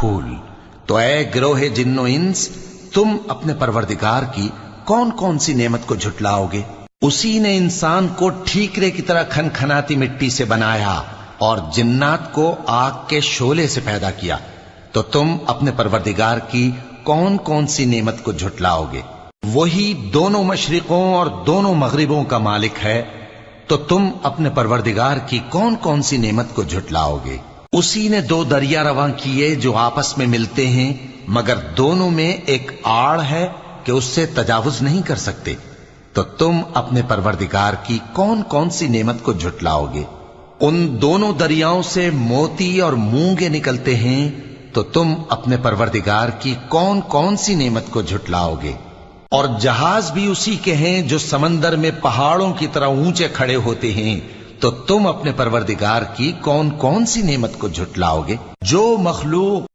پھول۔ تو اے گروہ جن و انس، تم اپنے پروردگار کی کون کون سی نعمت کو جھٹلاؤ گے؟ اسی نے انسان کو ٹھیکرے کی طرح کھنکھناتی مٹی سے بنایا اور جنات کو آگ کے شعلے سے پیدا کیا، تو تم اپنے پروردگار کی کون کون سی نعمت کو جھٹلاؤ گے؟ وہی دونوں مشرقوں اور دونوں مغربوں کا مالک ہے، تو تم اپنے پروردگار کی کون کون سی نعمت کو جھٹلاؤ گے؟ اسی نے دو دریا رواں کیے جو آپس میں ملتے ہیں، مگر دونوں میں ایک آڑ ہے کہ اس سے تجاوز نہیں کر سکتے، تو تم اپنے پروردگار کی کون کون سی نعمت کو جھٹلاؤ گے؟ ان دونوں دریاؤں سے موتی اور مونگے نکلتے ہیں، تو تم اپنے پروردگار کی کون کون سی نعمت کو جھٹلاؤ گے؟ اور جہاز بھی اسی کے ہیں جو سمندر میں پہاڑوں کی طرح اونچے کھڑے ہوتے ہیں، تو تم اپنے پروردگار کی کون کون سی نعمت کو جھٹلاؤ گے؟ جو مخلوق